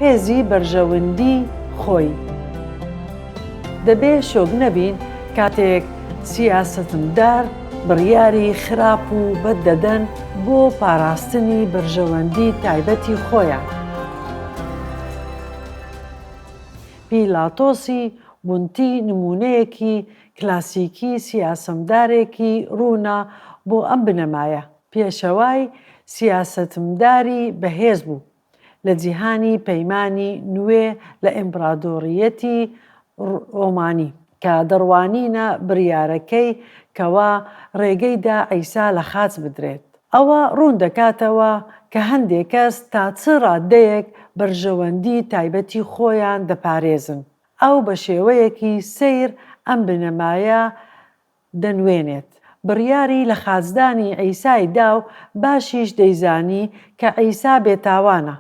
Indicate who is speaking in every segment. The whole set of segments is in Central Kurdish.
Speaker 1: هێزی بەرژەوەندی خۆی. دەبێ شۆک نەبین کاتێک سیاسەتمدار بڕیاری خراپ و بەد دەدەن بۆ پاراستنی بەرژەوەندی تایبەتی خۆیان. پیلاتۆسی بونتی نمونەیەکی کلاسیکی سیاسەتمدارێکی ڕوونە بۆ ئەم بنەمایە. پێشەوای سیاسەتمداری بەهێز بوو لە جیهانی پەیمانی نوێ لە ئیمپراتۆریەتی ڕۆمانی کە دەڕوانینە بڕیارەکەی کەوا ڕێگەیدا عیسا لە خاچ بدرێت. ئەوە ڕوون دەکاتەوە کە هەندێک کەس تا چ ڕادەیەک بەرژەوەندی تایبەتی خۆیان دەپارێزن. ئەو بە شێوەیەکی سەیر ئەم بنەمایە دەنوێنێت. بڕیاری لە خاچدانی عیسای دا و باشیش دەیزانی کە عیسا بێتاوانە.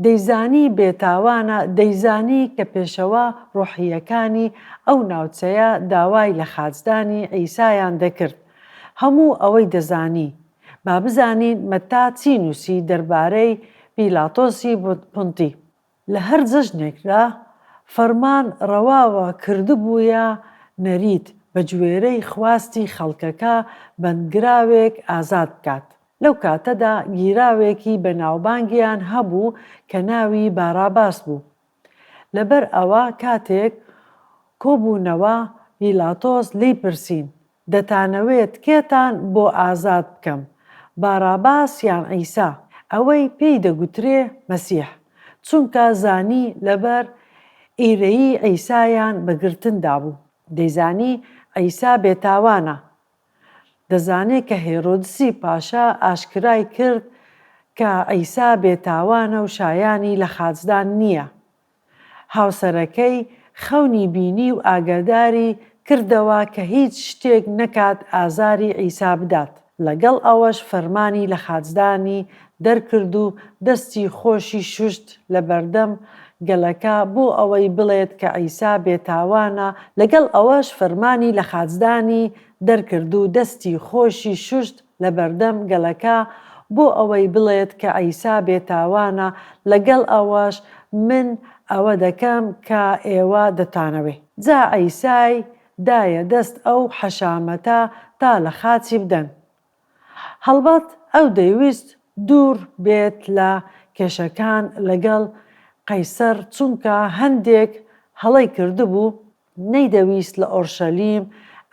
Speaker 1: دەیزانی بێتاوانە، دەیزانی کە پێشەوە ڕۆحیەکانی ئەو ناوچەیە داوای لە خاچدانی عیسایان دەکرد. هەموو ئەوەی دەزانی. با بزانین مەتا چی نووسی دەربارەی پیلاتۆسی پونتی. لە هەر جەژنێکدا فەرمان ڕەواوە کردبوویە نەریت بە گوێرەی خواستی خەڵکەکە بەندگراوێک ئازاد بکات. لەو کاتەدا گیراوێکی بەناوبانگیان هەبوو کە ناوی باراباس بوو. لەبەر ئەوە کاتێک کۆبوونەوە پیلاتۆس لی پرسین دەتانەوێت کێتان بۆ ئازاد بکەم، باراباس یان عیسا؟ ئەوەی پێی دەگوترێ مەسیح، چونکە زانی لەبەر ئیرەیی عیسایان بەگرتندا بوو. دەیزانی عیسا بێتاوانە. دەزانێت کە هێرۆدسی پاشا ئاشکرای کرد کە عیسا بێتاوانە و شایانی لە خاچدان نییە. هاوسەرەکەی خەونی بینی و ئاگاداری کردەوە کە هیچ شتێک نەکات ئازاری عیسا بدات. لەگەڵ ئەوەش فەرمانی لە خاچدانی دەرکرد و دەستی خۆشی شوشت لە بەردەم گەلەکە بۆ ئەوەی بڵێت کە عیسا بێتاوانە. لەگەڵ ئەوەش فەرمانی لە خاچدانی دەرکرد و دەستی خۆشی شوشت لە بەردەم گەلەکە بۆ ئەوەی بڵێت کە عیسا بێتاوانە. لەگەڵ ئەوەش من ئەوە دەکەم کە ئێوە دەتانەوێ. جا عیسای دایە دەست ئەو حەشامەتە تا لە خاچی بدەن. هەڵبەت ئەو دەیویست دوور بێت لە کێشەکان لەگەڵ قەیسەر چونکە هەندێک هەڵەی کردبوو نەیدەویست لە ئۆرشەلیم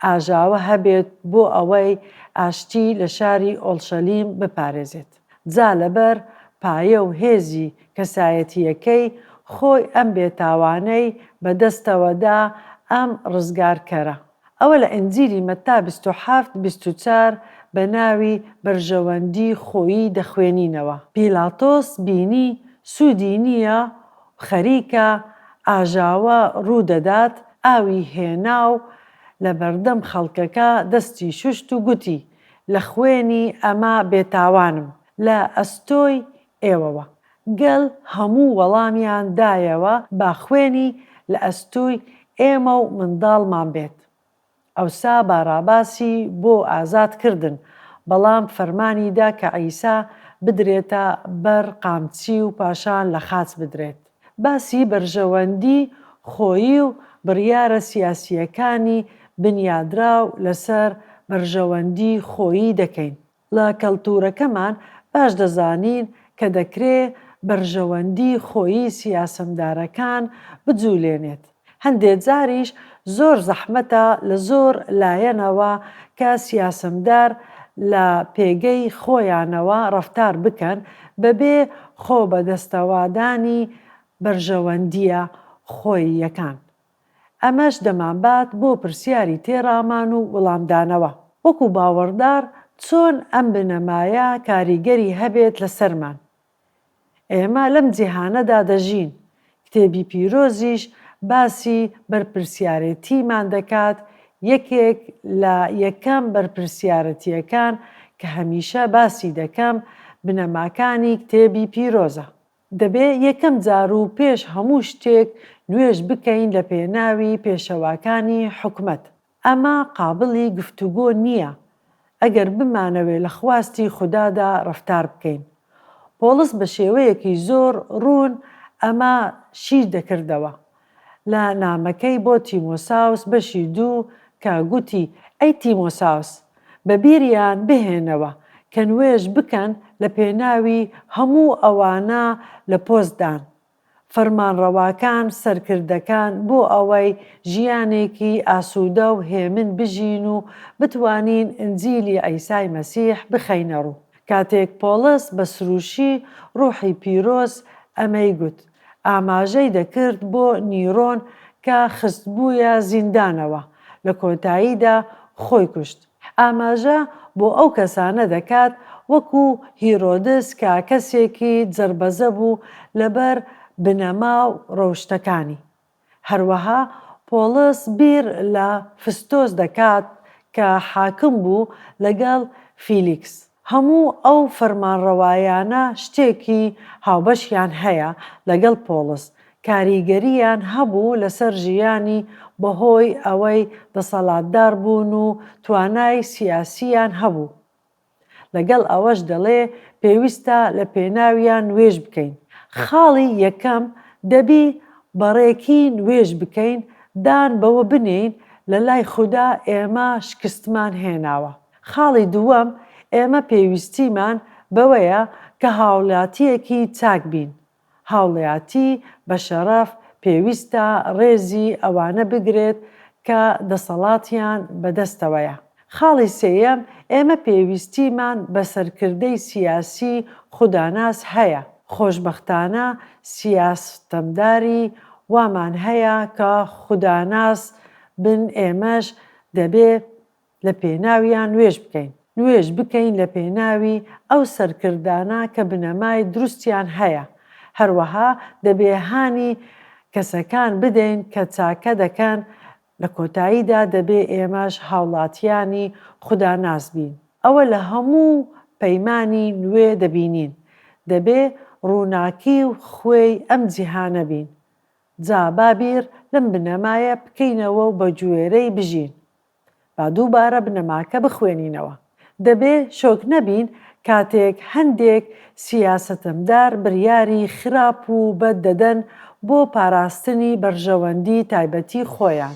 Speaker 1: ئاژاوە هەبێت بۆ ئەوەی ئاشتی لە شاری ئۆڵشەلیم بپارێزێت. جا لەبەر پایە و هێزی کەسایەتیەکەی خۆی ئەم بێتاوانەی بەدەستەوەدا ئەم ڕزگارکەرە. ئەوە لە ئەنجیلی مەتا 27-24 بە ناوی بەرژەوەندی خۆیی دەخوێنینەوە. پیلاتۆس بینی سوودی نییە خەریکە ئاژاوە ڕوودەدات، ئاوی هێنا و لە بەردەم خەڵکەکە دەستی شوشت و گوتی لە خوێنی ئەمە بێتاوانم لە ئەستۆی ئێوەوە. گەل هەموو وەڵامیان دایەوە با خوێنی لە ئەستۆی ئێمە و منداڵمان بێت. ئەوسا باراباسی بۆ ئازادکردن، بەڵام فەرمانیدا کە عیسا بدرێتە بەر قامچی و پاشان لە خاچ بدرێت. باسی بەرژەوەندی خۆیی و بڕیارە سیاسیەکانی بنیادراو لەسەر بەرژەوەندی خۆیی دەکەین. لە کەڵتوورەکەمان باش دەزانین کە دەکرێت بەرژەوەندی خۆیی سیاسەتمدارەکان بجوولێنێت. هەندێک جاریش زۆر زەحمەتە لە زۆر لایەنەوە کە سیاسەتمدار لە پێگەی خۆیانەوە ڕەفتار بکەن بەبێ خۆ بەدەستەوادانی بەرژەوەندیە خۆییەکان. ئەمەش دەمانبات بۆ پرسیاری تێڕامان و وەڵامدانەوە. وەکو باوەڕدار چۆن ئەم بنەمایە کاریگەری هەبێت لەسەرمان. ئێمە لەم جیهانەدا دەژین. کتێبی پیرۆزیش باسی بەرپرسیارەتیمان دەکات، یەکێک لە یەکەم بەرپرسیارەتیەکان کە هەمیشە باسی دەکەم بنەماکانی کتێبی پیرۆزە. دەبێ یەکەم جار و پێش هەموو شتێک نوێژ بکەین لە پێناوی پێشەواکانی حکومەت. ئەمە قابڵی گفتوگۆ نییە ئەگەر بمانەوێت لە خواستی خوددادا ڕەفتار بکەین. پۆلس بە شێوەیەکی زۆر ڕوون ئەمە شیر دەکردەوە. لە نامەکەی بۆ تیمۆساوس بەشی 2 کە گوتی ئەی تیمۆساوس بە بیریان بهێنەوە کە نوێژ بکەن لە پێناوی هەموو ئەوانە لە پۆستدان، فەرمانڕەواکان سەرکردەکان بۆ ئەوەی ژیانێکی ئاسوودە و هێمن بژین و بتوانین ئنجیلی عیسای مەسیح بخەینە ڕوو. کاتێک پۆڵس بە سروشی ڕوحی پیرۆز ئەمەی گوت، ئاماژەی دەکرد بۆ نیرۆن کە خستبوویە زیندانەوە، لە کۆتاییدا خۆی کوشت. ئاماژە بۆ ئەو کەسانە دەکات وەکو هیرۆدس کە کەسێکی جەربەزە بوو لەبەر بنەما و ڕەوشتەکانی. هەروەها پۆڵس بیر لە فستۆس دەکات کە حاکم بوو لەگەڵ فیلیکس. هەموو ئەو فەرمانڕەوایانە شتێکی هاوبەشیان هەیە لەگەڵ پۆڵس، کاریگەریان هەبوو لەسەر ژیانی بەهۆی ئەوەی دەسەڵاتدار بوون و توانای سیاسییان هەبوو. لەگەڵ ئەوەش دەڵێ پێویستە لە پێناویان نوێژ بکەین. خاڵی یەکەم دەبی بەڕێکی نوێژ بکەین، دان بەوە بنین لە لای خوددا ئێمە شکستمان هێناوە. خاڵی دووەم ئێمە پێویستیمان بەوەیە کە هاوڵاتیەکی چاک بین. هاوڵاتی بە شەرەف پێویستە ڕێزی ئەوانە بگرێت کە دەسەڵاتیان بەدەستەوەیە. خاڵی سێیەم ئێمە پێویستیمان بە سەرکردەی سیاسی خوداناس هەیە. خۆشبەختانە سیاستەمداری وامان هەیە کە خوداناس بن، ئێمەش دەبێت لە پێناویان نوێژ بکەین. نوێژ بکەین لە پێناوی ئەو سەرکردانە کە بنەمای دروستیان هەیە. هەروەها دەبێ هانی کەسەکان بدەین کە چاکە دەکەن، لە کۆتاییدا دەبێ ئێمەش هاوڵاتیانی خوداناس بین. ئەوە لە هەموو پەیمانی نوێ دەبینین. دەبێ ڕووناکی و خوێی ئەم جیهانە بین. جا بابیر لەم بنەمایە بکەینەوە و بە گوێرەی بژین. با دووبارە بنەماکە بخوێنینەوە. دەبێ شۆک نەبین کاتێک هەندێک سیاسەتەمدار بڕیاری خراپ و بەد دەدەن بۆ پاراستنی بەرژەوەندی تایبەتی خۆیان.